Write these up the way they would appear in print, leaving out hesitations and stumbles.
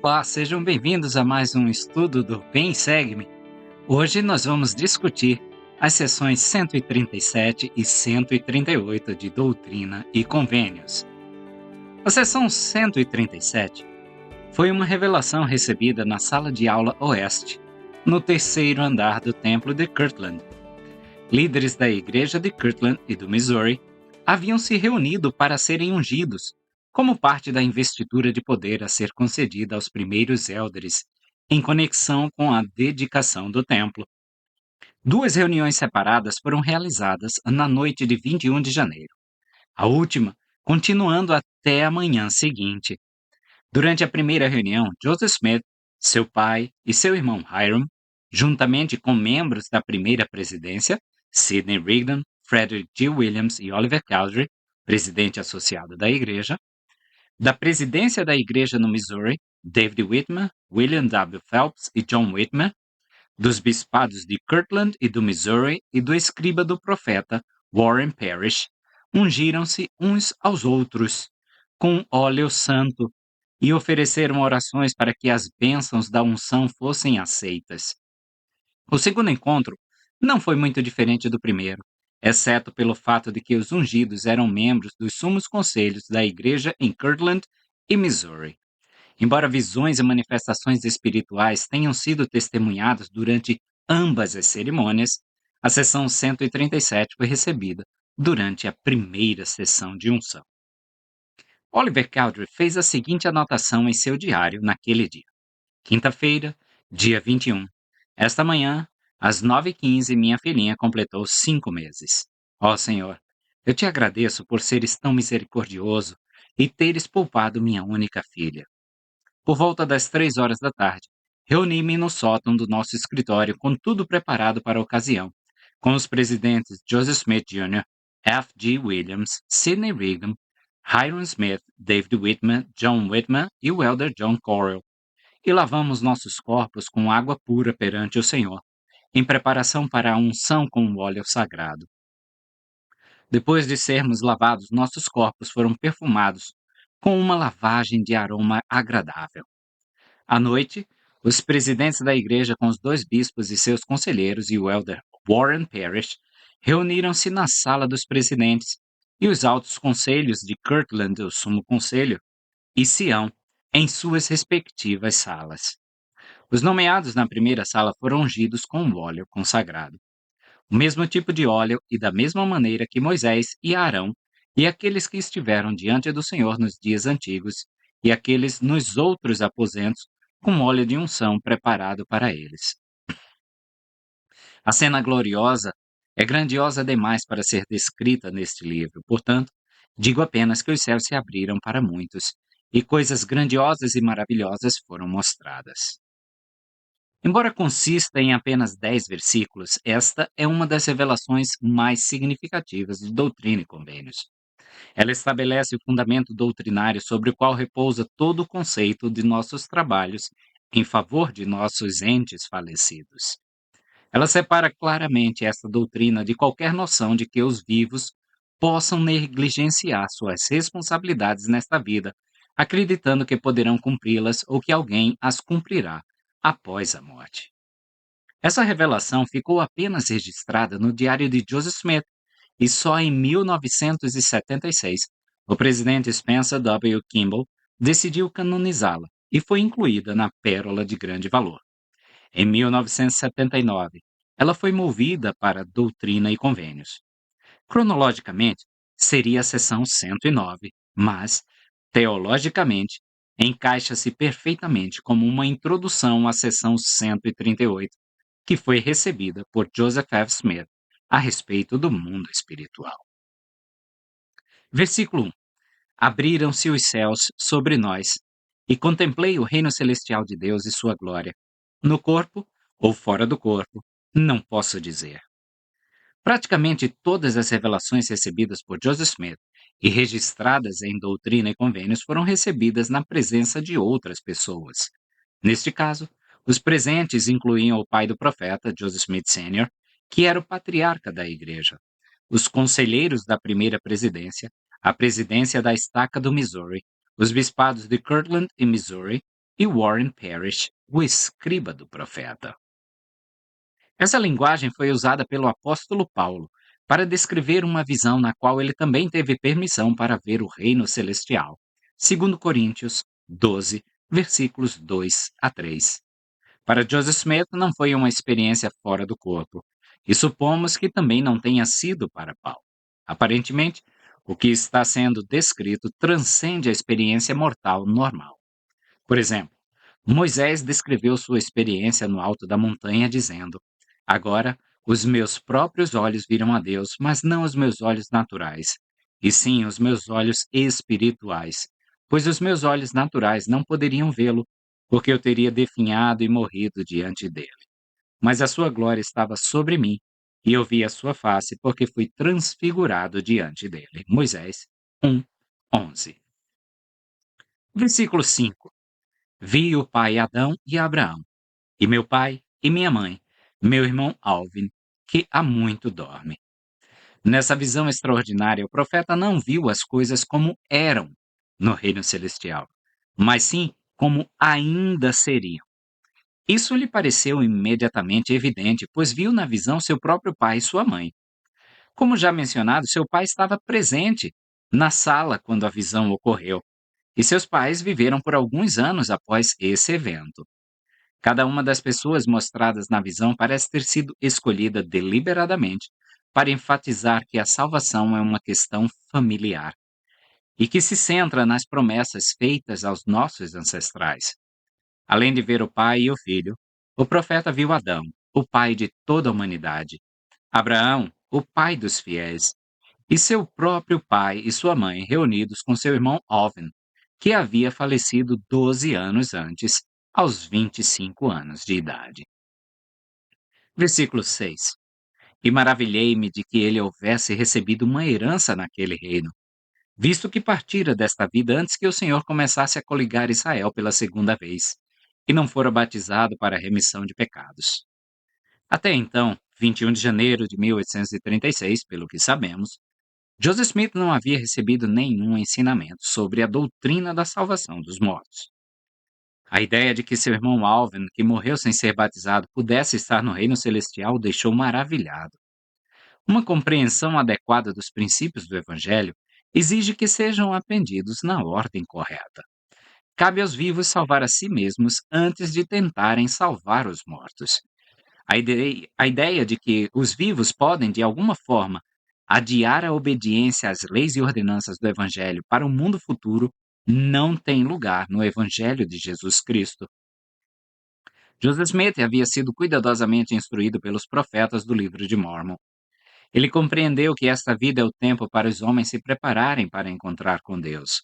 Olá, sejam bem-vindos a mais um estudo do Vem e Segue-me. Hoje nós vamos discutir as seções 137 e 138 de Doutrina e Convênios. A seção 137 foi uma revelação recebida na sala de aula oeste, no terceiro andar do templo de Kirtland. Líderes da igreja de Kirtland e do Missouri haviam se reunido para serem ungidos, como parte da investidura de poder a ser concedida aos primeiros élderes, em conexão com a dedicação do templo. Duas reuniões separadas foram realizadas na noite de 21 de janeiro, a última continuando até a manhã seguinte. Durante a primeira reunião, Joseph Smith, seu pai e seu irmão Hiram, juntamente com membros da primeira presidência, Sidney Rigdon, Frederick G. Williams e Oliver Cowdery, presidente associado da igreja, da presidência da igreja no Missouri, David Whitmer, William W. Phelps e John Whitmer, dos bispados de Kirtland e do Missouri e do escriba do profeta, Warren Parrish, ungiram-se uns aos outros com óleo santo e ofereceram orações para que as bênçãos da unção fossem aceitas. O segundo encontro não foi muito diferente do primeiro, exceto pelo fato de que os ungidos eram membros dos sumos conselhos da igreja em Kirtland e Missouri. Embora visões e manifestações espirituais tenham sido testemunhadas durante ambas as cerimônias, a sessão 137 foi recebida durante a primeira sessão de unção. Oliver Cowdery fez a seguinte anotação em seu diário naquele dia. Quinta-feira, dia 21. Esta manhã, às 9h15, minha filhinha completou 5 meses. Ó Senhor, eu te agradeço por seres tão misericordioso e teres poupado minha única filha. Por volta das 3 horas da tarde, reuni-me no sótão do nosso escritório com tudo preparado para a ocasião, com os presidentes Joseph Smith Jr., F. G. Williams, Sidney Rigdon, Hiram Smith, David Whitmer, John Whitmer e o elder John Correll, e lavamos nossos corpos com água pura perante o Senhor, em preparação para a unção com o óleo sagrado. Depois de sermos lavados, nossos corpos foram perfumados com uma lavagem de aroma agradável. À noite, os presidentes da igreja com os 2 bispos e seus conselheiros e o elder Warren Parrish reuniram-se na sala dos presidentes, e os altos conselhos de Kirtland, o sumo conselho, e Sião, em suas respectivas salas. Os nomeados na primeira sala foram ungidos com o óleo consagrado. O mesmo tipo de óleo e da mesma maneira que Moisés e Arão e aqueles que estiveram diante do Senhor nos dias antigos e aqueles nos outros aposentos com óleo de unção preparado para eles. A cena gloriosa é grandiosa demais para ser descrita neste livro, portanto, digo apenas que os céus se abriram para muitos e coisas grandiosas e maravilhosas foram mostradas. Embora consista em apenas 10 versículos, esta é uma das revelações mais significativas de Doutrina e Convênios. Ela estabelece o fundamento doutrinário sobre o qual repousa todo o conceito de nossos trabalhos em favor de nossos entes falecidos. Ela separa claramente esta doutrina de qualquer noção de que os vivos possam negligenciar suas responsabilidades nesta vida, acreditando que poderão cumpri-las ou que alguém as cumprirá após a morte. Essa revelação ficou apenas registrada no diário de Joseph Smith, e só em 1976 o presidente Spencer W. Kimball decidiu canonizá-la e foi incluída na Pérola de Grande Valor. Em 1979, ela foi movida para Doutrina e Convênios. Cronologicamente, seria a seção 109, mas, teologicamente, encaixa-se perfeitamente como uma introdução à seção 138, que foi recebida por Joseph F. Smith a respeito do mundo espiritual. Versículo 1. Abriram-se os céus sobre nós, e contemplei o reino celestial de Deus e sua glória. No corpo, ou fora do corpo, não posso dizer. Praticamente todas as revelações recebidas por Joseph Smith e registradas em Doutrina e Convênios foram recebidas na presença de outras pessoas. Neste caso, os presentes incluíam o pai do profeta, Joseph Smith Sr., que era o patriarca da igreja, os conselheiros da primeira presidência, a presidência da estaca do Missouri, os bispados de Kirtland e Missouri, e Warren Parrish, o escriba do profeta. Essa linguagem foi usada pelo apóstolo Paulo para descrever uma visão na qual ele também teve permissão para ver o reino celestial. 2 Coríntios 12, versículos 2 a 3. Para Joseph Smith não foi uma experiência fora do corpo, e supomos que também não tenha sido para Paulo. Aparentemente, o que está sendo descrito transcende a experiência mortal normal. Por exemplo, Moisés descreveu sua experiência no alto da montanha dizendo: Agora os meus próprios olhos viram a Deus, mas não os meus olhos naturais, e sim os meus olhos espirituais, pois os meus olhos naturais não poderiam vê-lo, porque eu teria definhado e morrido diante dele. Mas a sua glória estava sobre mim, e eu vi a sua face, porque fui transfigurado diante dele. Moisés 1:11. Versículo 5. Vi o pai Adão e Abraão, e meu pai e minha mãe, meu irmão Alvin, que há muito dorme. Nessa visão extraordinária, o profeta não viu as coisas como eram no reino celestial, mas sim como ainda seriam. Isso lhe pareceu imediatamente evidente, pois viu na visão seu próprio pai e sua mãe. Como já mencionado, seu pai estava presente na sala quando a visão ocorreu, e seus pais viveram por alguns anos após esse evento. Cada uma das pessoas mostradas na visão parece ter sido escolhida deliberadamente para enfatizar que a salvação é uma questão familiar e que se centra nas promessas feitas aos nossos ancestrais. Além de ver o pai e o filho, o profeta viu Adão, o pai de toda a humanidade, Abraão, o pai dos fiéis, e seu próprio pai e sua mãe reunidos com seu irmão Oven, que havia falecido 12 anos antes, aos 25 anos de idade. Versículo 6. E maravilhei-me de que ele houvesse recebido uma herança naquele reino, visto que partira desta vida antes que o Senhor começasse a coligar Israel pela segunda vez, e não fora batizado para a remissão de pecados. Até então, 21 de janeiro de 1836, pelo que sabemos, Joseph Smith não havia recebido nenhum ensinamento sobre a doutrina da salvação dos mortos. A ideia de que seu irmão Alvin, que morreu sem ser batizado, pudesse estar no reino celestial o deixou maravilhado. Uma compreensão adequada dos princípios do Evangelho exige que sejam aprendidos na ordem correta. Cabe aos vivos salvar a si mesmos antes de tentarem salvar os mortos. A ideia de que os vivos podem, de alguma forma, adiar a obediência às leis e ordenanças do Evangelho para o mundo futuro não tem lugar no Evangelho de Jesus Cristo. Joseph Smith havia sido cuidadosamente instruído pelos profetas do livro de Mórmon. Ele compreendeu que esta vida é o tempo para os homens se prepararem para encontrar com Deus,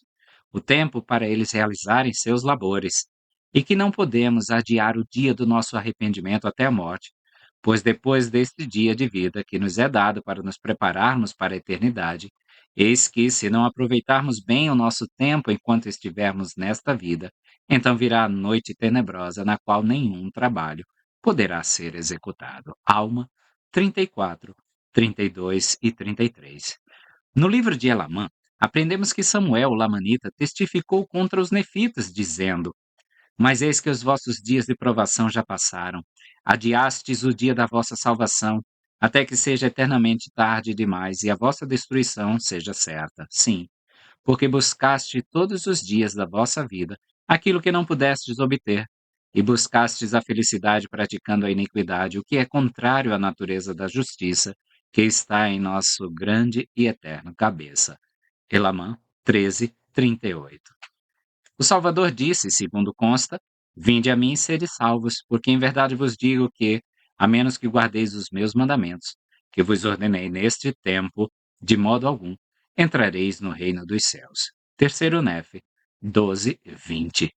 o tempo para eles realizarem seus labores, e que não podemos adiar o dia do nosso arrependimento até a morte, pois depois deste dia de vida que nos é dado para nos prepararmos para a eternidade, eis que, se não aproveitarmos bem o nosso tempo enquanto estivermos nesta vida, então virá a noite tenebrosa na qual nenhum trabalho poderá ser executado. Alma 34, 32 e 33. No livro de Elamã, aprendemos que Samuel, o Lamanita, testificou contra os nefitas, dizendo: Mas eis que os vossos dias de provação já passaram. Adiastes o dia da vossa salvação, até que seja eternamente tarde demais e a vossa destruição seja certa. Sim, porque buscaste todos os dias da vossa vida aquilo que não pudestes obter, e buscastes a felicidade praticando a iniquidade, o que é contrário à natureza da justiça, que está em nosso grande e eterno cabeça. Elamã 13:38. O Salvador disse, segundo consta: Vinde a mim e sede salvos, porque em verdade vos digo que, a menos que guardeis os meus mandamentos, que vos ordenei neste tempo, de modo algum entrareis no reino dos céus. Terceiro Nefe 12:20.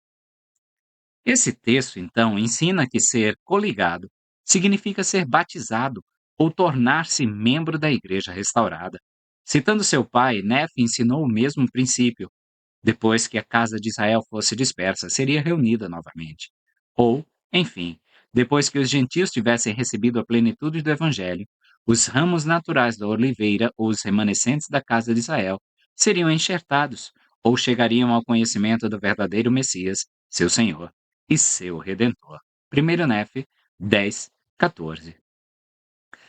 Esse texto, então, ensina que ser coligado significa ser batizado ou tornar-se membro da igreja restaurada. Citando seu pai, Nefe ensinou o mesmo princípio. Depois que a casa de Israel fosse dispersa, seria reunida novamente. Ou, enfim, depois que os gentios tivessem recebido a plenitude do evangelho, os ramos naturais da oliveira ou os remanescentes da casa de Israel seriam enxertados ou chegariam ao conhecimento do verdadeiro Messias, seu Senhor, e seu Redentor. 1 Nef 10, 14.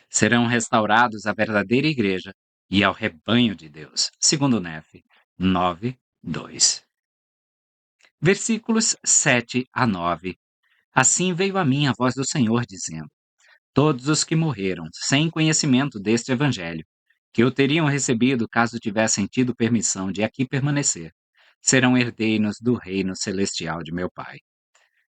Serão restaurados à verdadeira igreja e ao rebanho de Deus. 2 Nef 9, 2. Versículos 7 a 9. Assim veio a mim a voz do Senhor, dizendo: todos os que morreram sem conhecimento deste evangelho, que o teriam recebido caso tivessem tido permissão de aqui permanecer, serão herdeiros do reino celestial de meu Pai.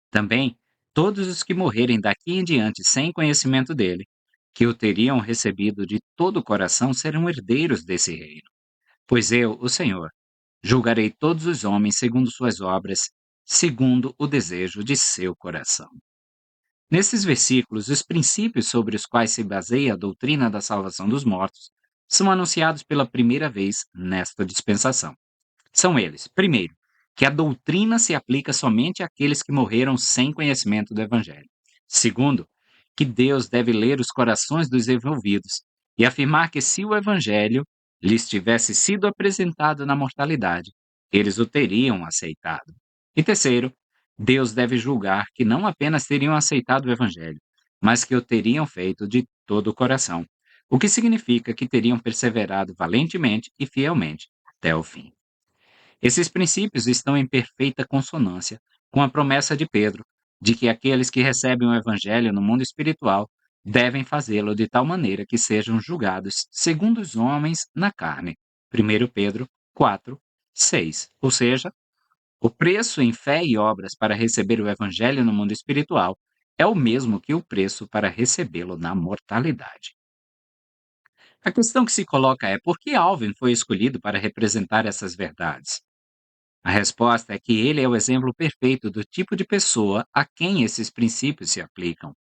Também, todos os que morrerem daqui em diante sem conhecimento dele, que o teriam recebido de todo o coração, serão herdeiros desse reino. Pois eu, o Senhor, julgarei todos os homens segundo suas obras, segundo o desejo de seu coração. Nesses versículos, os princípios sobre os quais se baseia a doutrina da salvação dos mortos são anunciados pela primeira vez nesta dispensação. São eles, primeiro, que a doutrina se aplica somente àqueles que morreram sem conhecimento do Evangelho. Segundo, que Deus deve ler os corações dos envolvidos e afirmar que se o Evangelho lhes tivesse sido apresentado na mortalidade, eles o teriam aceitado. E terceiro, Deus deve julgar que não apenas teriam aceitado o Evangelho, mas que o teriam feito de todo o coração, o que significa que teriam perseverado valentemente e fielmente até o fim. Esses princípios estão em perfeita consonância com a promessa de Pedro de que aqueles que recebem o Evangelho no mundo espiritual devem fazê-lo de tal maneira que sejam julgados segundo os homens na carne. 1 Pedro 4, 6. Ou seja, o preço em fé e obras para receber o Evangelho no mundo espiritual é o mesmo que o preço para recebê-lo na mortalidade. A questão que se coloca é por que Alvin foi escolhido para representar essas verdades? A resposta é que ele é o exemplo perfeito do tipo de pessoa a quem esses princípios se aplicam.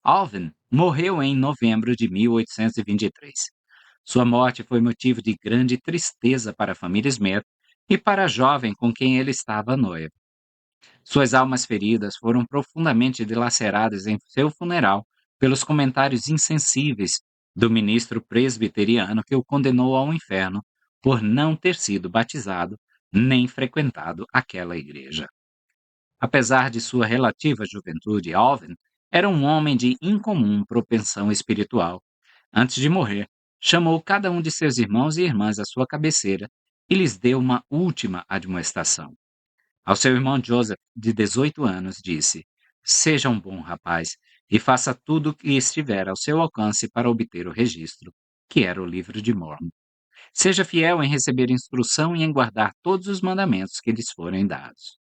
Alvin morreu em novembro de 1823. Sua morte foi motivo de grande tristeza para a família Smith e para a jovem com quem ele estava noivo. Suas almas feridas foram profundamente dilaceradas em seu funeral pelos comentários insensíveis do ministro presbiteriano que o condenou ao inferno por não ter sido batizado nem frequentado aquela igreja. Apesar de sua relativa juventude, Alvin era um homem de incomum propensão espiritual. Antes de morrer, chamou cada um de seus irmãos e irmãs à sua cabeceira e lhes deu uma última admoestação. Ao seu irmão Joseph, de 18 anos, disse: seja um bom rapaz e faça tudo o que estiver ao seu alcance para obter o registro, que era o livro de Mórmon. Seja fiel em receber instrução e em guardar todos os mandamentos que lhes forem dados.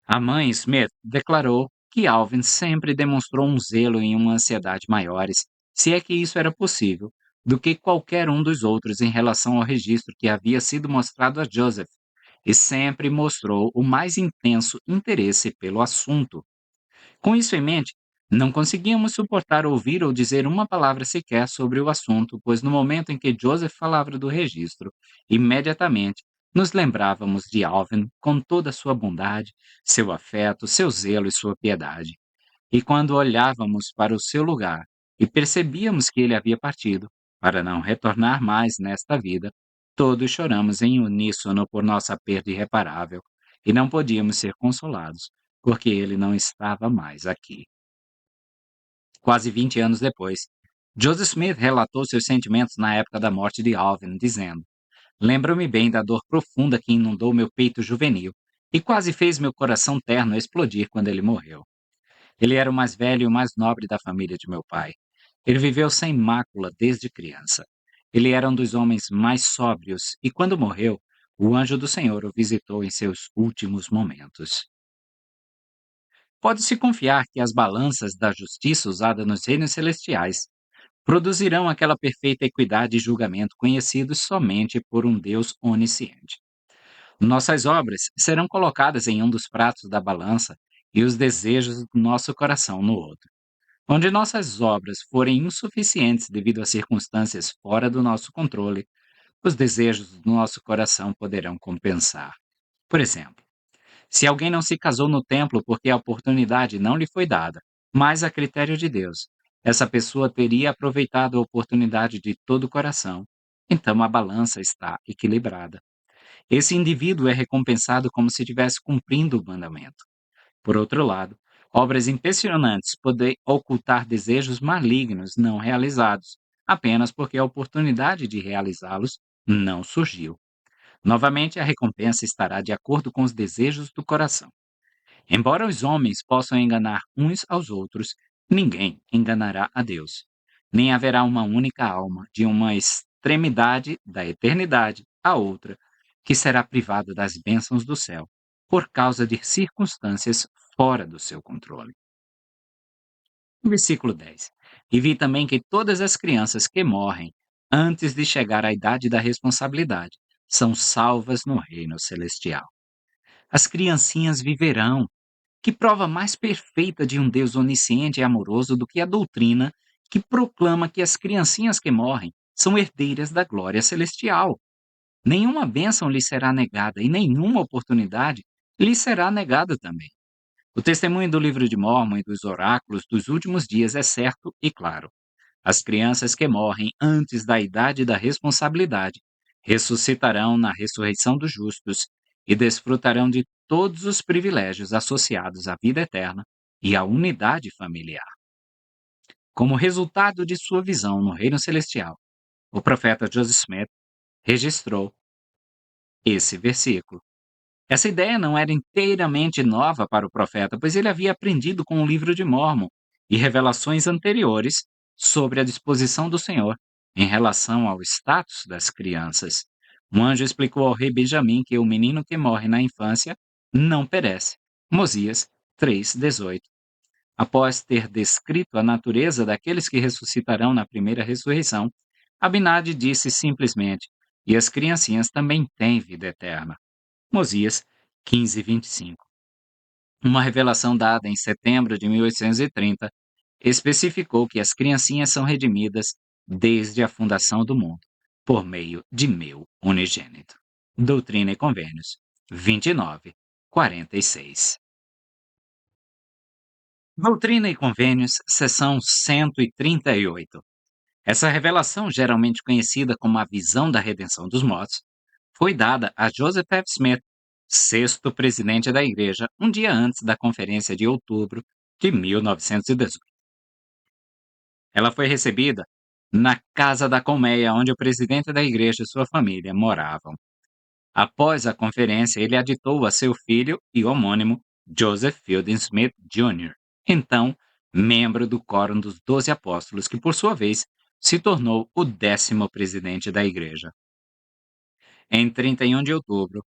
A mãe Smith declarou que Alvin sempre demonstrou um zelo e uma ansiedade maiores, se é que isso era possível, do que qualquer um dos outros em relação ao registro que havia sido mostrado a Joseph, e sempre mostrou o mais intenso interesse pelo assunto. Com isso em mente, não conseguíamos suportar ouvir ou dizer uma palavra sequer sobre o assunto, pois no momento em que Joseph falava do registro, imediatamente nos lembrávamos de Alvin com toda a sua bondade, seu afeto, seu zelo e sua piedade. E quando olhávamos para o seu lugar e percebíamos que ele havia partido, para não retornar mais nesta vida, todos choramos em uníssono por nossa perda irreparável e não podíamos ser consolados, porque ele não estava mais aqui. Quase 20 anos depois, Joseph Smith relatou seus sentimentos na época da morte de Alvin, dizendo: lembro-me bem da dor profunda que inundou meu peito juvenil e quase fez meu coração terno explodir quando ele morreu. Ele era o mais velho e o mais nobre da família de meu pai. Ele viveu sem mácula desde criança. Ele era um dos homens mais sóbrios e, quando morreu, o anjo do Senhor o visitou em seus últimos momentos. Pode-se confiar que as balanças da justiça usada nos reinos celestiais produzirão aquela perfeita equidade e julgamento conhecidos somente por um Deus onisciente. Nossas obras serão colocadas em um dos pratos da balança e os desejos do nosso coração no outro. Onde nossas obras forem insuficientes devido a circunstâncias fora do nosso controle, os desejos do nosso coração poderão compensar. Por exemplo, se alguém não se casou no templo porque a oportunidade não lhe foi dada, mas a critério de Deus, essa pessoa teria aproveitado a oportunidade de todo o coração, então a balança está equilibrada. Esse indivíduo é recompensado como se estivesse cumprindo o mandamento. Por outro lado, obras impressionantes podem ocultar desejos malignos não realizados, apenas porque a oportunidade de realizá-los não surgiu. Novamente, a recompensa estará de acordo com os desejos do coração. Embora os homens possam enganar uns aos outros, ninguém enganará a Deus. Nem haverá uma única alma, de uma extremidade da eternidade à outra, que será privada das bênçãos do céu, por causa de circunstâncias fora do seu controle. Versículo 10. E vi também que todas as crianças que morrem antes de chegar à idade da responsabilidade são salvas no reino celestial. As criancinhas viverão. Que prova mais perfeita de um Deus onisciente e amoroso do que a doutrina que proclama que as criancinhas que morrem são herdeiras da glória celestial? Nenhuma bênção lhe será negada e nenhuma oportunidade lhe será negada também. O testemunho do livro de Mórmon e dos oráculos dos últimos dias é certo e claro. As crianças que morrem antes da idade da responsabilidade ressuscitarão na ressurreição dos justos e desfrutarão de todos os privilégios associados à vida eterna e à unidade familiar. Como resultado de sua visão no reino celestial, o profeta Joseph Smith registrou esse versículo. Essa ideia não era inteiramente nova para o profeta, pois ele havia aprendido com o livro de Mórmon e revelações anteriores sobre a disposição do Senhor em relação ao status das crianças. Um anjo explicou ao rei Benjamim que o menino que morre na infância não perece. Mosias 3:18. Após ter descrito a natureza daqueles que ressuscitarão na primeira ressurreição, Abinadi disse simplesmente: "E as criancinhas também têm vida eterna." Mosias 15:25. Uma revelação dada em setembro de 1830 especificou que as criancinhas são redimidas desde a fundação do mundo, por meio de meu unigênito. Doutrina e Convênios 29:46. Doutrina e Convênios, seção 138. Essa revelação, geralmente conhecida como a visão da redenção dos mortos, foi dada a Joseph F. Smith, sexto presidente da igreja, um dia antes da conferência de outubro de 1918. Ela foi recebida na Casa da Colmeia, onde o presidente da igreja e sua família moravam. Após a conferência, ele a ditou a seu filho e homônimo Joseph Fielding Smith Jr., então membro do Quórum dos 12 Apóstolos, que por sua vez se tornou o 10º presidente da igreja. Em 31 de outubro,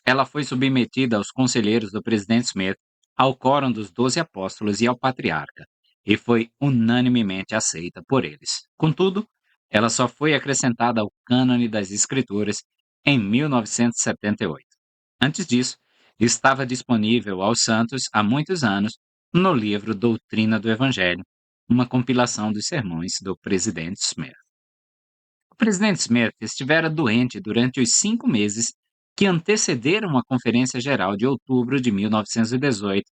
ela foi submetida aos conselheiros do presidente Smith, ao Quórum dos 12 Apóstolos e ao Patriarca, e foi unanimemente aceita por eles. Contudo, ela só foi acrescentada ao cânone das Escrituras em 1978. Antes disso, estava disponível aos santos há muitos anos no livro Doutrina do Evangelho, uma compilação dos sermões do presidente Smith. O presidente Smith estivera doente durante os 5 meses que antecederam a Conferência Geral de outubro de 1918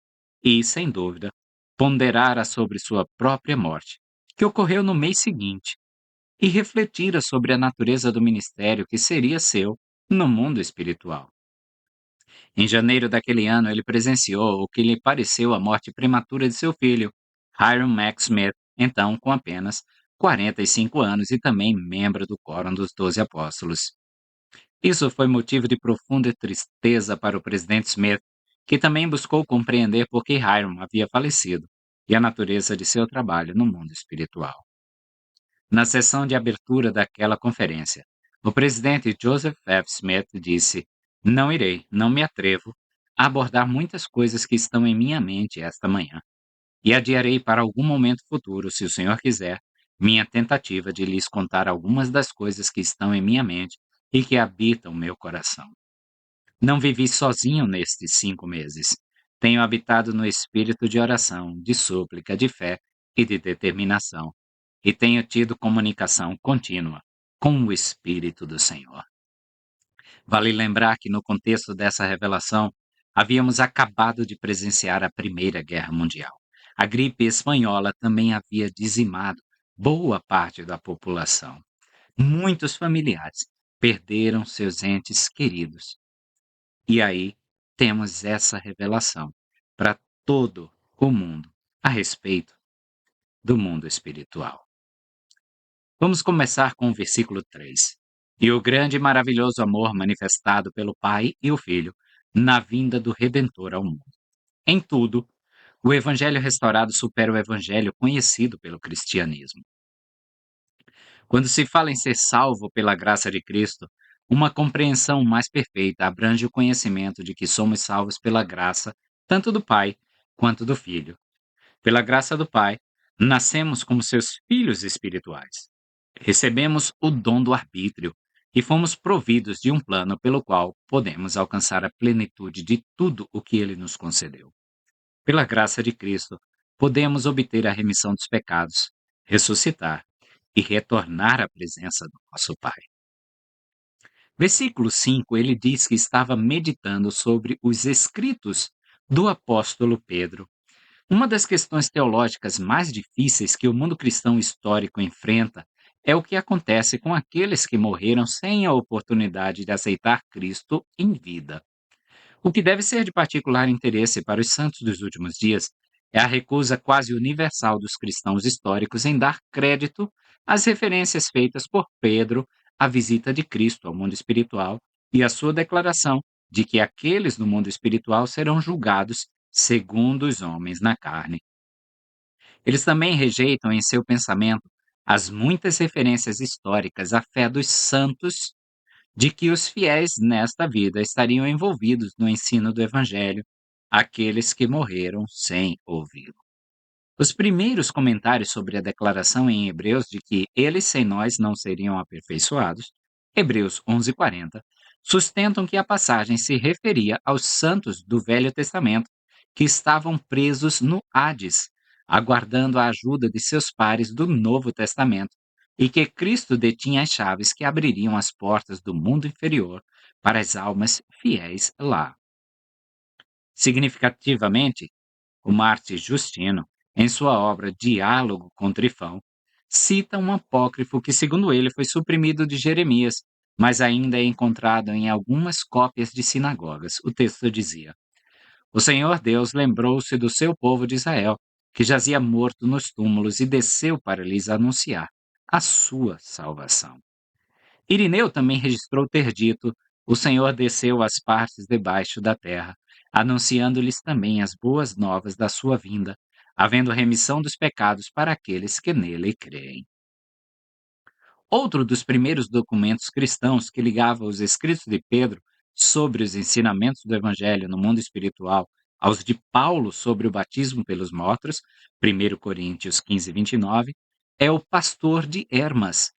e, sem dúvida, ponderara sobre sua própria morte, que ocorreu no mês seguinte, e refletira sobre a natureza do ministério que seria seu no mundo espiritual. Em janeiro daquele ano, ele presenciou o que lhe pareceu a morte prematura de seu filho, Hiram Max Smith, então com apenas 45 anos e também membro do Quórum dos 12 Apóstolos. Isso foi motivo de profunda tristeza para o presidente Smith, que também buscou compreender por que Hiram havia falecido e a natureza de seu trabalho no mundo espiritual. Na sessão de abertura daquela conferência, o presidente Joseph F. Smith disse: não me atrevo a abordar muitas coisas que estão em minha mente esta manhã, e adiarei para algum momento futuro, se o Senhor quiser, minha tentativa de lhes contar algumas das coisas que estão em minha mente e que habitam meu coração. Não vivi sozinho nestes 5 meses. Tenho habitado no espírito de oração, de súplica, de fé e de determinação, e tenho tido comunicação contínua com o Espírito do Senhor. Vale lembrar que, no contexto dessa revelação, havíamos acabado de presenciar a Primeira Guerra Mundial. A gripe espanhola também havia dizimado boa parte da população. Muitos familiares perderam seus entes queridos. E aí temos essa revelação para todo o mundo a respeito do mundo espiritual. Vamos começar com o versículo 3. E o grande e maravilhoso amor manifestado pelo Pai e o Filho na vinda do Redentor ao mundo. Em tudo, o evangelho restaurado supera o evangelho conhecido pelo cristianismo. Quando se fala em ser salvo pela graça de Cristo, uma compreensão mais perfeita abrange o conhecimento de que somos salvos pela graça, tanto do Pai quanto do Filho. Pela graça do Pai, nascemos como seus filhos espirituais. Recebemos o dom do arbítrio e fomos providos de um plano pelo qual podemos alcançar a plenitude de tudo o que ele nos concedeu. Pela graça de Cristo, podemos obter a remissão dos pecados, ressuscitar e retornar à presença do nosso Pai. Versículo 5, ele diz que estava meditando sobre os escritos do apóstolo Pedro. Uma das questões teológicas mais difíceis que o mundo cristão histórico enfrenta é o que acontece com aqueles que morreram sem a oportunidade de aceitar Cristo em vida. O que deve ser de particular interesse para os santos dos últimos dias é a recusa quase universal dos cristãos históricos em dar crédito às referências feitas por Pedro à visita de Cristo ao mundo espiritual e à sua declaração de que aqueles no mundo espiritual serão julgados segundo os homens na carne. Eles também rejeitam em seu pensamento as muitas referências históricas à fé dos santos de que os fiéis nesta vida estariam envolvidos no ensino do Evangelho, aqueles que morreram sem ouvi-lo. Os primeiros comentários sobre a declaração em Hebreus de que eles sem nós não seriam aperfeiçoados, Hebreus 11:40, sustentam que a passagem se referia aos santos do Velho Testamento que estavam presos no Hades, aguardando a ajuda de seus pares do Novo Testamento, e que Cristo detinha as chaves que abririam as portas do mundo inferior para as almas fiéis lá. Significativamente, o Marte Justino, em sua obra Diálogo com Trifão, cita um apócrifo que, segundo ele, foi suprimido de Jeremias, mas ainda é encontrado em algumas cópias de sinagogas. O texto dizia: O Senhor Deus lembrou-se do seu povo de Israel, que jazia morto nos túmulos, e desceu para lhes anunciar a sua salvação. Irineu também registrou ter dito: O Senhor desceu às partes debaixo da terra, anunciando-lhes também as boas novas da sua vinda, havendo remissão dos pecados para aqueles que nele creem. Outro dos primeiros documentos cristãos que ligava os escritos de Pedro sobre os ensinamentos do Evangelho no mundo espiritual aos de Paulo sobre o batismo pelos mortos, 1 Coríntios 15:29, é o Pastor de Hermas,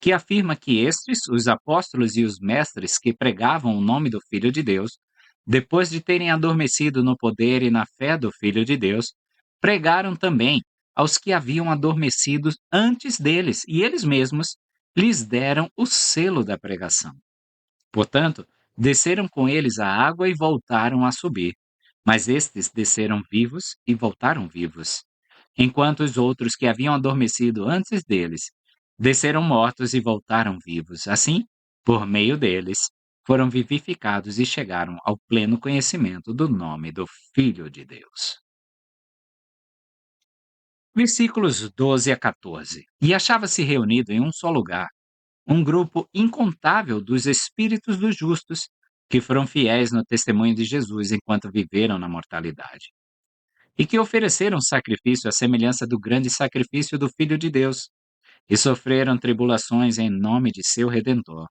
que afirma que estes, os apóstolos e os mestres que pregavam o nome do Filho de Deus, depois de terem adormecido no poder e na fé do Filho de Deus, pregaram também aos que haviam adormecido antes deles, e eles mesmos lhes deram o selo da pregação. Portanto, desceram com eles a água e voltaram a subir. Mas estes desceram vivos e voltaram vivos, enquanto os outros que haviam adormecido antes deles desceram mortos e voltaram vivos. Assim, por meio deles, foram vivificados e chegaram ao pleno conhecimento do nome do Filho de Deus. Versículos 12 a 14. E achava-se reunido em um só lugar um grupo incontável dos espíritos dos justos, que foram fiéis no testemunho de Jesus enquanto viveram na mortalidade, e que ofereceram sacrifício à semelhança do grande sacrifício do Filho de Deus, e sofreram tribulações em nome de seu Redentor.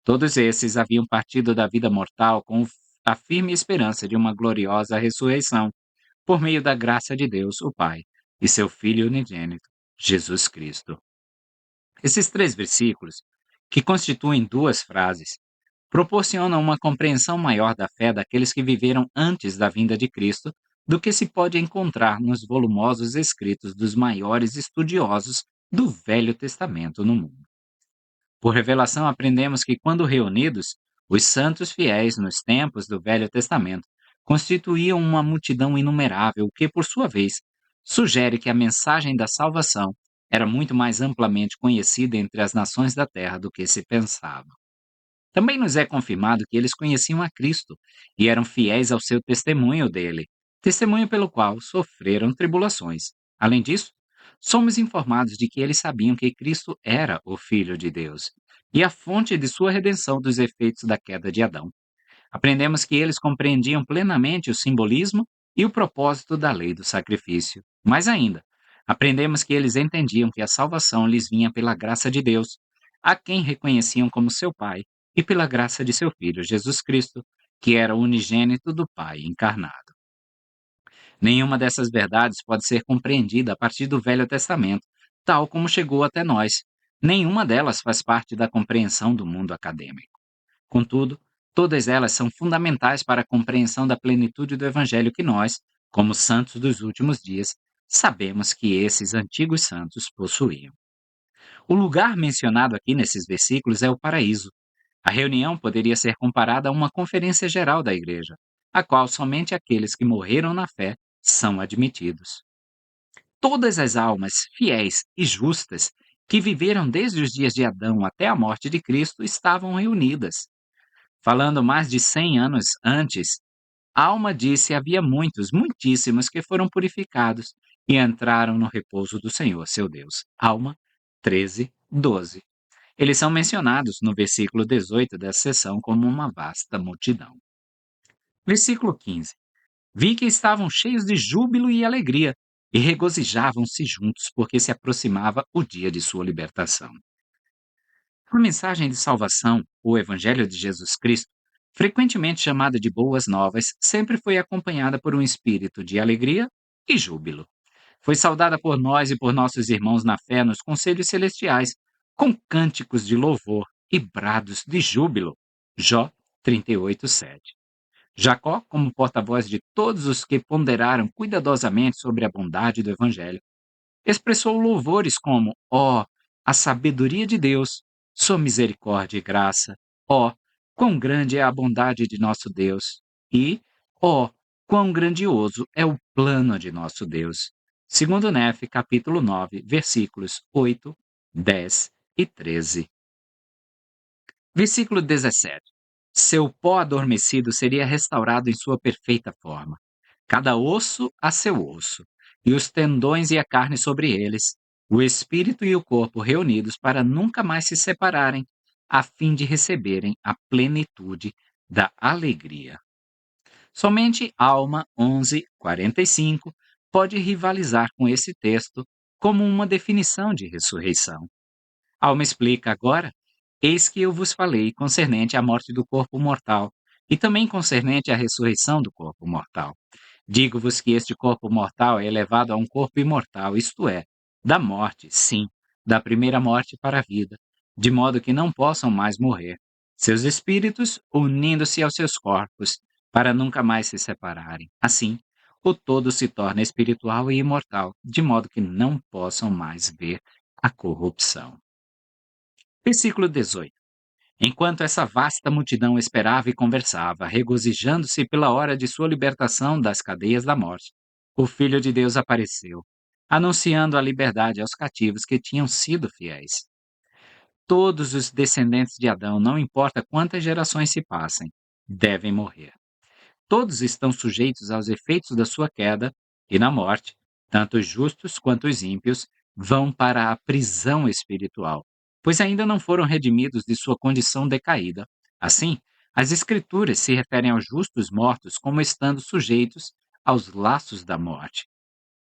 Todos esses haviam partido da vida mortal com a firme esperança de uma gloriosa ressurreição, por meio da graça de Deus, o Pai, e seu Filho unigênito, Jesus Cristo. Esses três versículos, que constituem duas frases, proporcionam uma compreensão maior da fé daqueles que viveram antes da vinda de Cristo do que se pode encontrar nos volumosos escritos dos maiores estudiosos do Velho Testamento no mundo. Por revelação, aprendemos que, quando reunidos, os santos fiéis nos tempos do Velho Testamento constituíam uma multidão inumerável, o que, por sua vez, sugere que a mensagem da salvação era muito mais amplamente conhecida entre as nações da terra do que se pensava. Também nos é confirmado que eles conheciam a Cristo e eram fiéis ao seu testemunho dele, testemunho pelo qual sofreram tribulações. Além disso, somos informados de que eles sabiam que Cristo era o Filho de Deus e a fonte de sua redenção dos efeitos da queda de Adão. Aprendemos que eles compreendiam plenamente o simbolismo e o propósito da lei do sacrifício. Mais ainda, aprendemos que eles entendiam que a salvação lhes vinha pela graça de Deus, a quem reconheciam como seu Pai, e pela graça de seu Filho, Jesus Cristo, que era o unigênito do Pai encarnado. Nenhuma dessas verdades pode ser compreendida a partir do Velho Testamento, tal como chegou até nós. Nenhuma delas faz parte da compreensão do mundo acadêmico. Contudo, todas elas são fundamentais para a compreensão da plenitude do Evangelho que nós, como santos dos últimos dias, sabemos que esses antigos santos possuíam. O lugar mencionado aqui nesses versículos é o paraíso. A reunião poderia ser comparada a uma conferência geral da igreja, a qual somente aqueles que morreram na fé são admitidos. Todas as almas fiéis e justas que viveram desde os dias de Adão até a morte de Cristo estavam reunidas. Falando mais de 100 anos antes, Alma disse havia muitos, muitíssimos que foram purificados e entraram no repouso do Senhor, seu Deus. Alma 13:12. Eles são mencionados no versículo 18 dessa seção como uma vasta multidão. Versículo 15. Vi que estavam cheios de júbilo e alegria, e regozijavam-se juntos, porque se aproximava o dia de sua libertação. A mensagem de salvação, o Evangelho de Jesus Cristo, frequentemente chamada de Boas Novas, sempre foi acompanhada por um espírito de alegria e júbilo. Foi saudada por nós e por nossos irmãos na fé nos conselhos celestiais, com cânticos de louvor e brados de júbilo. Jó 38:7. Jacó, como porta-voz de todos os que ponderaram cuidadosamente sobre a bondade do Evangelho, expressou louvores como: ó, a sabedoria de Deus, sua misericórdia e graça, ó, quão grande é a bondade de nosso Deus, e ó, quão grandioso é o plano de nosso Deus. Segundo Nefe, capítulo 9, versículos 8, 10 e 13. Versículo 17. Seu pó adormecido seria restaurado em sua perfeita forma, cada osso a seu osso, e os tendões e a carne sobre eles, o espírito e o corpo reunidos para nunca mais se separarem, a fim de receberem a plenitude da alegria. Somente Alma 11:45 pode rivalizar com esse texto como uma definição de ressurreição. Alma explica agora: eis que eu vos falei concernente à morte do corpo mortal, e também concernente à ressurreição do corpo mortal. Digo-vos que este corpo mortal é elevado a um corpo imortal, isto é, da morte, sim, da primeira morte para a vida, de modo que não possam mais morrer. Seus espíritos unindo-se aos seus corpos, para nunca mais se separarem. Assim, o todo se torna espiritual e imortal, de modo que não possam mais ver a corrupção. Versículo 18. Enquanto essa vasta multidão esperava e conversava, regozijando-se pela hora de sua libertação das cadeias da morte, o Filho de Deus apareceu, anunciando a liberdade aos cativos que tinham sido fiéis. Todos os descendentes de Adão, não importa quantas gerações se passem, devem morrer. Todos estão sujeitos aos efeitos da sua queda, e na morte, tanto os justos quanto os ímpios vão para a prisão espiritual, pois ainda não foram redimidos de sua condição decaída. Assim, as Escrituras se referem aos justos mortos como estando sujeitos aos laços da morte,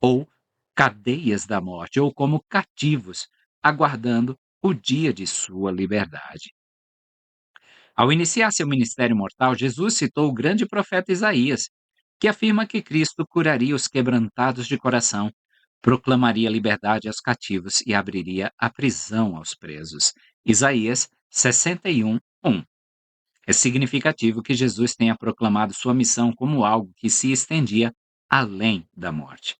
ou cadeias da morte, ou como cativos, aguardando o dia de sua liberdade. Ao iniciar seu ministério mortal, Jesus citou o grande profeta Isaías, que afirma que Cristo curaria os quebrantados de coração, proclamaria liberdade aos cativos e abriria a prisão aos presos. Isaías 61:1. É significativo que Jesus tenha proclamado sua missão como algo que se estendia além da morte.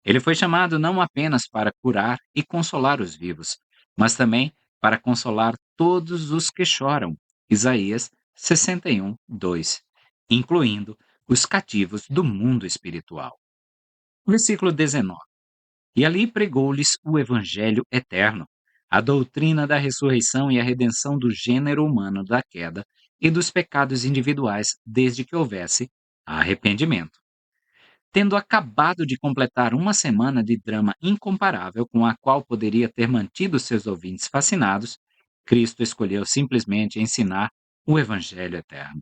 Ele foi chamado não apenas para curar e consolar os vivos, mas também para consolar todos os que choram. Isaías 61:2, incluindo os cativos do mundo espiritual. Versículo 19. E ali pregou-lhes o evangelho eterno, a doutrina da ressurreição e a redenção do gênero humano da queda e dos pecados individuais, desde que houvesse arrependimento. Tendo acabado de completar uma semana de drama incomparável com a qual poderia ter mantido seus ouvintes fascinados, Cristo escolheu simplesmente ensinar o Evangelho eterno.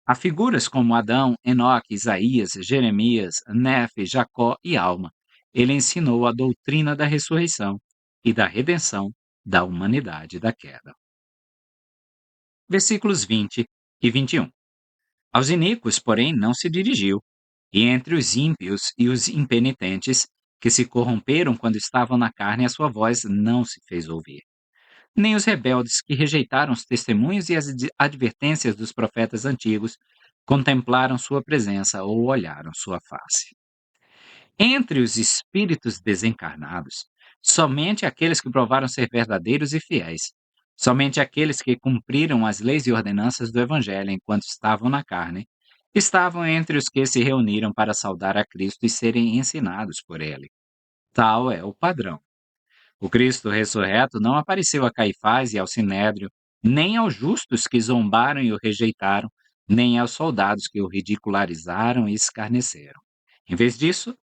Há figuras como Adão, Enoque, Isaías, Jeremias, Nefe, Jacó e Alma. Ele ensinou a doutrina da ressurreição e da redenção da humanidade da queda. Versículos 20 e 21. Aos iníquos, porém, não se dirigiu, e entre os ímpios e os impenitentes, que se corromperam quando estavam na carne, a sua voz não se fez ouvir. Nem os rebeldes que rejeitaram os testemunhos e as advertências dos profetas antigos contemplaram sua presença ou olharam sua face. Entre os espíritos desencarnados, somente aqueles que provaram ser verdadeiros e fiéis, somente aqueles que cumpriram as leis e ordenanças do Evangelho enquanto estavam na carne, estavam entre os que se reuniram para saudar a Cristo e serem ensinados por ele. Tal é o padrão. O Cristo ressurreto não apareceu a Caifás e ao Sinédrio, nem aos justos que zombaram e o rejeitaram, nem aos soldados que o ridicularizaram e escarneceram. Em vez disso,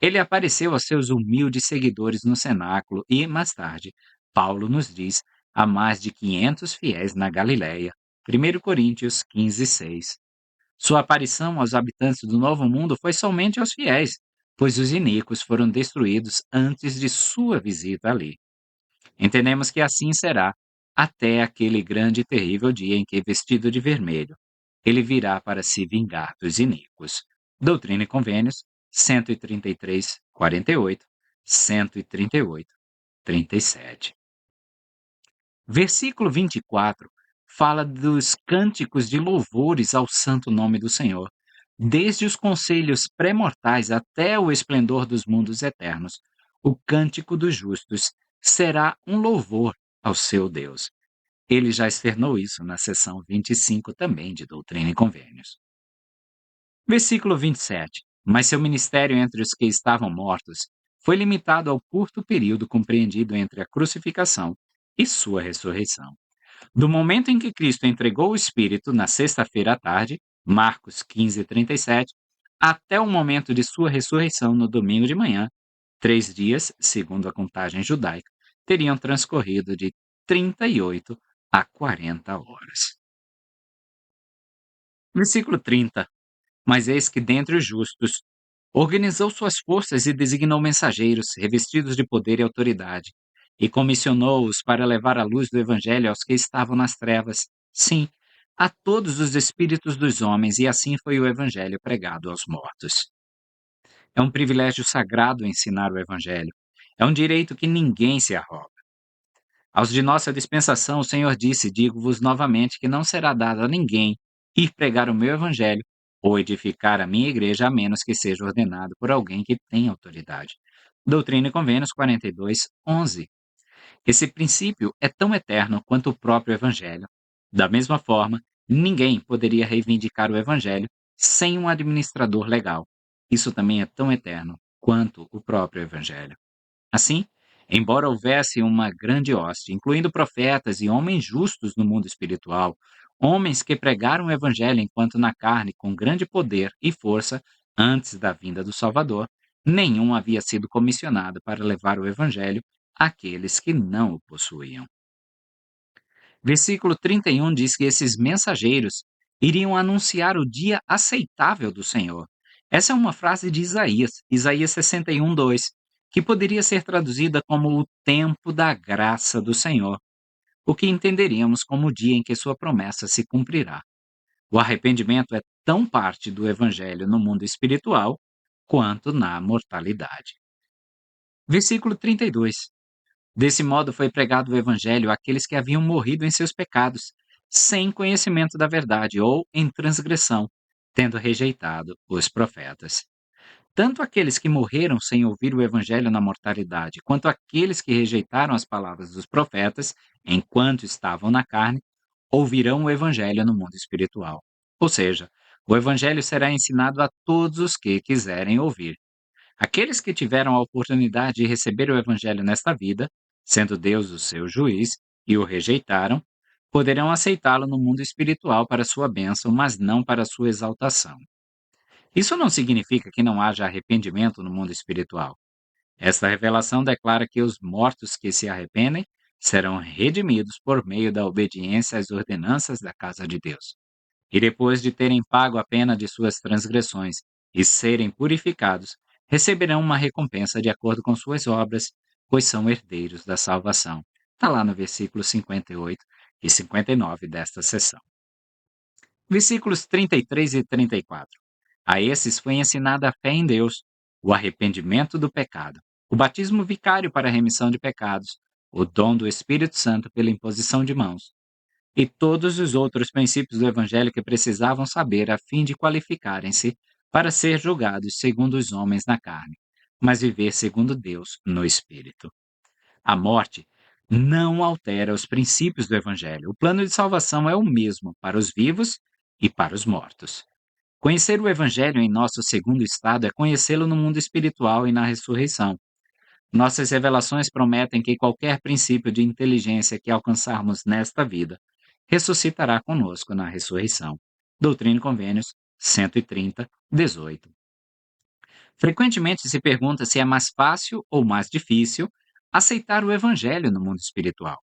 ele apareceu aos seus humildes seguidores no cenáculo e, mais tarde, Paulo nos diz, a mais de 500 fiéis na Galiléia. 1 Coríntios 15, 6. Sua aparição aos habitantes do Novo Mundo foi somente aos fiéis, pois os iníquos foram destruídos antes de sua visita ali. Entendemos que assim será até aquele grande e terrível dia em que, vestido de vermelho, ele virá para se vingar dos iníquos. Doutrina e Convênios, 133, 48, 138, 37. Versículo 24 fala dos cânticos de louvores ao santo nome do Senhor. Desde os conselhos pré-mortais até o esplendor dos mundos eternos, o cântico dos justos será um louvor ao seu Deus. Ele já externou isso na seção 25 também de Doutrina e Convênios. Versículo 27. Mas seu ministério entre os que estavam mortos foi limitado ao curto período compreendido entre a crucificação e sua ressurreição. Do momento em que Cristo entregou o Espírito na sexta-feira à tarde, Marcos 15:37, até o momento de sua ressurreição no domingo de manhã, 3 dias, segundo a contagem judaica, teriam transcorrido de 38 a 40 horas. Versículo 30. Mas eis que dentre os justos organizou suas forças e designou mensageiros, revestidos de poder e autoridade, e comissionou-os para levar a luz do Evangelho aos que estavam nas trevas, sim, a todos os espíritos dos homens, e assim foi o Evangelho pregado aos mortos. É um privilégio sagrado ensinar o Evangelho. É um direito que ninguém se arroga. Aos de nossa dispensação, o Senhor disse: Digo-vos novamente que não será dado a ninguém ir pregar o meu evangelho ou edificar a minha igreja, a menos que seja ordenado por alguém que tenha autoridade. Doutrina e Convênios 42, 11. Esse princípio é tão eterno quanto o próprio evangelho. Da mesma forma, ninguém poderia reivindicar o evangelho sem um administrador legal. Isso também é tão eterno quanto o próprio evangelho. Assim, embora houvesse uma grande hoste, incluindo profetas e homens justos no mundo espiritual, homens que pregaram o evangelho enquanto na carne com grande poder e força antes da vinda do Salvador, nenhum havia sido comissionado para levar o evangelho àqueles que não o possuíam. Versículo 31 diz que esses mensageiros iriam anunciar o dia aceitável do Senhor. Essa é uma frase de Isaías, Isaías 61, 2, que poderia ser traduzida como o tempo da graça do Senhor, o que entenderíamos como o dia em que sua promessa se cumprirá. O arrependimento é tão parte do evangelho no mundo espiritual quanto na mortalidade. Versículo 32. Desse modo foi pregado o evangelho àqueles que haviam morrido em seus pecados, sem conhecimento da verdade ou em transgressão, tendo rejeitado os profetas. Tanto aqueles que morreram sem ouvir o evangelho na mortalidade, quanto aqueles que rejeitaram as palavras dos profetas enquanto estavam na carne, ouvirão o evangelho no mundo espiritual. Ou seja, o evangelho será ensinado a todos os que quiserem ouvir. Aqueles que tiveram a oportunidade de receber o Evangelho nesta vida, sendo Deus o seu juiz, e o rejeitaram, poderão aceitá-lo no mundo espiritual para sua bênção, mas não para sua exaltação. Isso não significa que não haja arrependimento no mundo espiritual. Esta revelação declara que os mortos que se arrependem serão redimidos por meio da obediência às ordenanças da casa de Deus. E depois de terem pago a pena de suas transgressões e serem purificados, receberão uma recompensa de acordo com suas obras, pois são herdeiros da salvação. Está lá no versículo 58 e 59 desta seção. Versículos 33 e 34. A esses foi ensinada a fé em Deus, o arrependimento do pecado, o batismo vicário para a remissão de pecados, o dom do Espírito Santo pela imposição de mãos, e todos os outros princípios do Evangelho que precisavam saber a fim de qualificarem-se para ser julgados segundo os homens na carne, mas viver segundo Deus no Espírito. A morte não altera os princípios do Evangelho. O plano de salvação é o mesmo para os vivos e para os mortos. Conhecer o Evangelho em nosso segundo estado é conhecê-lo no mundo espiritual e na ressurreição. Nossas revelações prometem que qualquer princípio de inteligência que alcançarmos nesta vida ressuscitará conosco na ressurreição. Doutrina e Convênios 130, 18. Frequentemente se pergunta se é mais fácil ou mais difícil aceitar o Evangelho no mundo espiritual.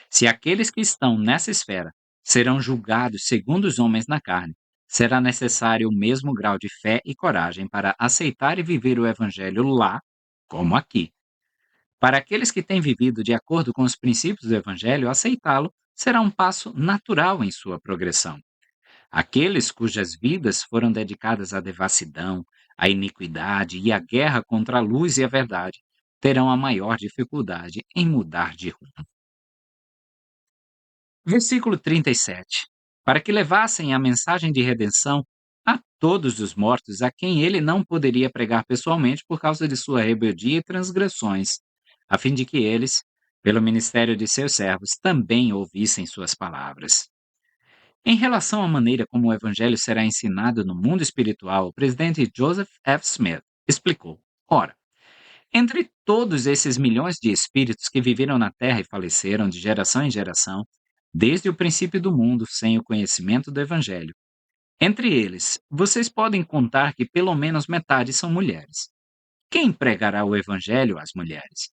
Se aqueles que estão nessa esfera serão julgados segundo os homens na carne, será necessário o mesmo grau de fé e coragem para aceitar e viver o Evangelho lá, como aqui. Para aqueles que têm vivido de acordo com os princípios do Evangelho, aceitá-lo será um passo natural em sua progressão. Aqueles cujas vidas foram dedicadas à devassidão, à iniquidade e à guerra contra a luz e a verdade terão a maior dificuldade em mudar de rumo. Versículo 37. Para que levassem a mensagem de redenção a todos os mortos a quem ele não poderia pregar pessoalmente por causa de sua rebeldia e transgressões, a fim de que eles, pelo ministério de seus servos, também ouvissem suas palavras. Em relação à maneira como o evangelho será ensinado no mundo espiritual, o presidente Joseph F. Smith explicou: ora, entre todos esses milhões de espíritos que viveram na Terra e faleceram de geração em geração, desde o princípio do mundo, sem o conhecimento do Evangelho, entre eles, vocês podem contar que pelo menos metade são mulheres. Quem pregará o Evangelho às mulheres?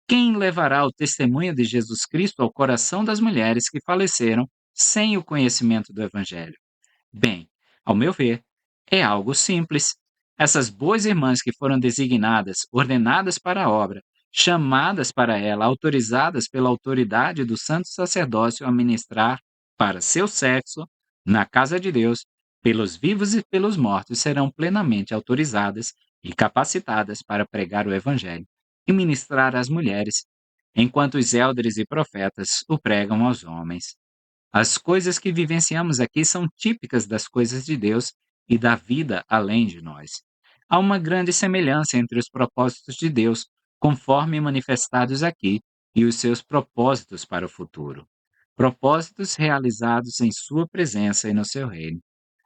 Quem levará o testemunho de Jesus Cristo ao coração das mulheres que faleceram sem o conhecimento do Evangelho? Bem, ao meu ver, é algo simples. Essas boas irmãs que foram designadas, ordenadas para a obra, chamadas para ela, autorizadas pela autoridade do santo sacerdócio a ministrar para seu sexo, na casa de Deus, pelos vivos e pelos mortos, serão plenamente autorizadas e capacitadas para pregar o Evangelho e ministrar às mulheres, enquanto os élderes e profetas o pregam aos homens. As coisas que vivenciamos aqui são típicas das coisas de Deus e da vida além de nós. Há uma grande semelhança entre os propósitos de Deus, conforme manifestados aqui, e os seus propósitos para o futuro. Propósitos realizados em Sua presença e no seu reino.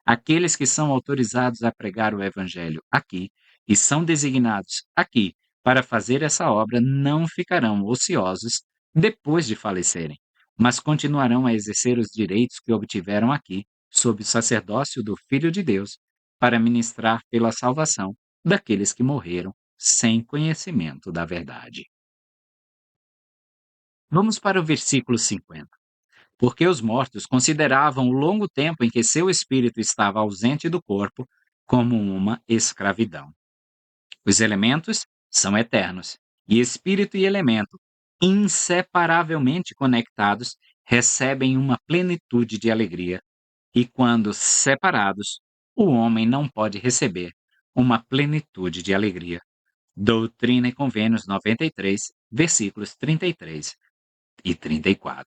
Aqueles que são autorizados a pregar o Evangelho aqui e são designados aqui para fazer essa obra não ficarão ociosos depois de falecerem, mas continuarão a exercer os direitos que obtiveram aqui, sob o sacerdócio do Filho de Deus, para ministrar pela salvação daqueles que morreram sem conhecimento da verdade. Vamos para o versículo 50. Porque os mortos consideravam o longo tempo em que seu espírito estava ausente do corpo como uma escravidão. Os elementos são eternos, e espírito e elemento, inseparavelmente conectados, recebem uma plenitude de alegria, e quando separados, o homem não pode receber uma plenitude de alegria. Doutrina e Convênios 93, versículos 33 e 34.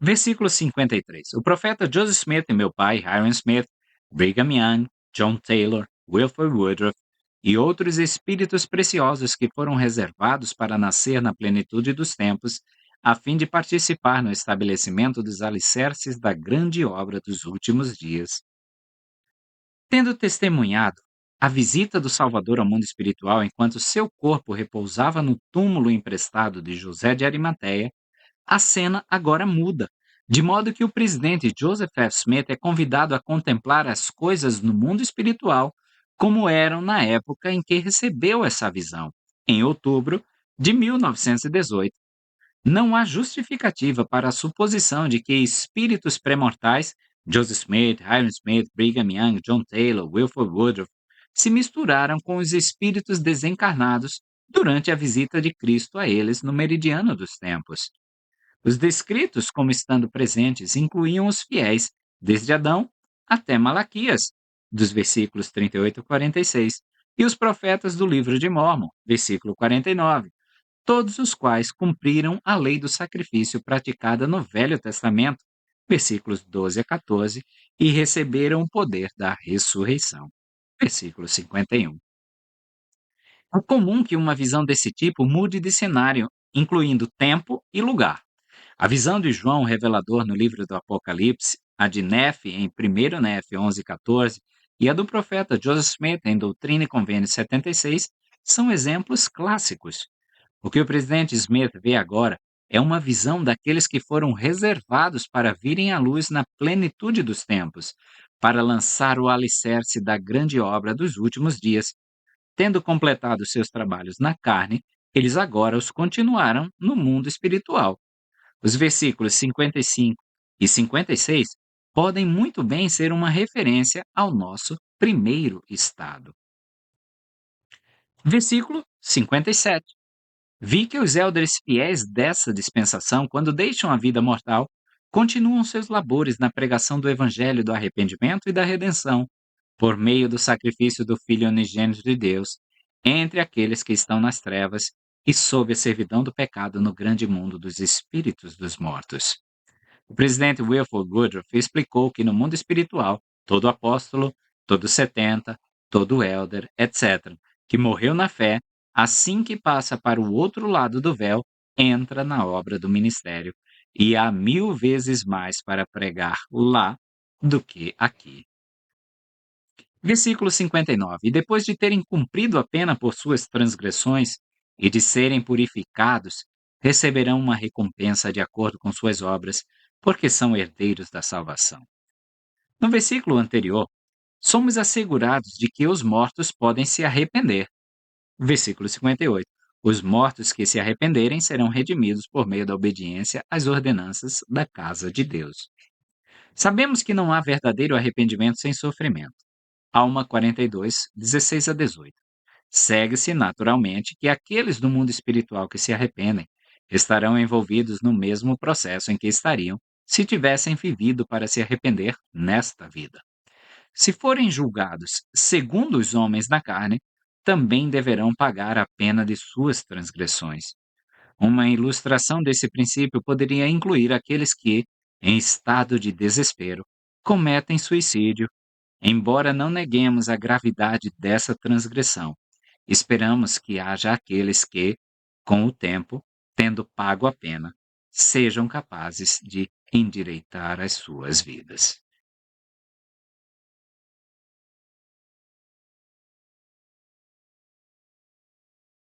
Versículo 53. O profeta Joseph Smith e meu pai, Hiram Smith, Brigham Young, John Taylor, Wilford Woodruff e outros espíritos preciosos que foram reservados para nascer na plenitude dos tempos, a fim de participar no estabelecimento dos alicerces da grande obra dos últimos dias. Tendo testemunhado a visita do Salvador ao mundo espiritual enquanto seu corpo repousava no túmulo emprestado de José de Arimateia, a cena agora muda, De modo que o presidente Joseph F. Smith é convidado a contemplar as coisas no mundo espiritual como eram na época em que recebeu essa visão, em outubro de 1918. Não há justificativa para a suposição de que espíritos pré-mortais, Joseph Smith, Hiram Smith, Brigham Young, John Taylor, Wilford Woodruff, se misturaram com os espíritos desencarnados durante a visita de Cristo a eles no meridiano dos tempos. Os descritos como estando presentes incluíam os fiéis, desde Adão até Malaquias, dos versículos 38 a 46, e os profetas do livro de Mórmon, versículo 49, todos os quais cumpriram a lei do sacrifício praticada no Velho Testamento, versículos 12 a 14, e receberam o poder da ressurreição, versículo 51. É comum que uma visão desse tipo mude de cenário, incluindo tempo e lugar. A visão de João, revelador no livro do Apocalipse, a de Nefe em 1 Nefe 11:14 e a do profeta Joseph Smith em Doutrina e Convênios 76 são exemplos clássicos. O que o presidente Smith vê agora é uma visão daqueles que foram reservados para virem à luz na plenitude dos tempos, para lançar o alicerce da grande obra dos últimos dias. Tendo completado seus trabalhos na carne, eles agora os continuaram no mundo espiritual. Os versículos 55 e 56 podem muito bem ser uma referência ao nosso primeiro estado. Versículo 57. Vi que os élderes fiéis dessa dispensação, quando deixam a vida mortal, continuam seus labores na pregação do evangelho do arrependimento e da redenção, por meio do sacrifício do Filho unigênito de Deus, entre aqueles que estão nas trevas e sob a servidão do pecado no grande mundo dos espíritos dos mortos. O presidente Wilford Woodruff explicou que no mundo espiritual, todo apóstolo, todo 70, todo elder, etc., que morreu na fé, assim que passa para o outro lado do véu, entra na obra do ministério, e há 1000 vezes mais para pregar lá do que aqui. Versículo 59. E depois de terem cumprido a pena por suas transgressões e de serem purificados, receberão uma recompensa de acordo com suas obras, porque são herdeiros da salvação. No versículo anterior, somos assegurados de que os mortos podem se arrepender. Versículo 58. Os mortos que se arrependerem serão redimidos por meio da obediência às ordenanças da casa de Deus. Sabemos que não há verdadeiro arrependimento sem sofrimento. Alma 42, 16 a 18. Segue-se naturalmente que aqueles do mundo espiritual que se arrependem estarão envolvidos no mesmo processo em que estariam se tivessem vivido para se arrepender nesta vida. Se forem julgados segundo os homens na carne, também deverão pagar a pena de suas transgressões. Uma ilustração desse princípio poderia incluir aqueles que, em estado de desespero, cometem suicídio. Embora não neguemos a gravidade dessa transgressão, esperamos que haja aqueles que, com o tempo, tendo pago a pena, sejam capazes de endireitar as suas vidas.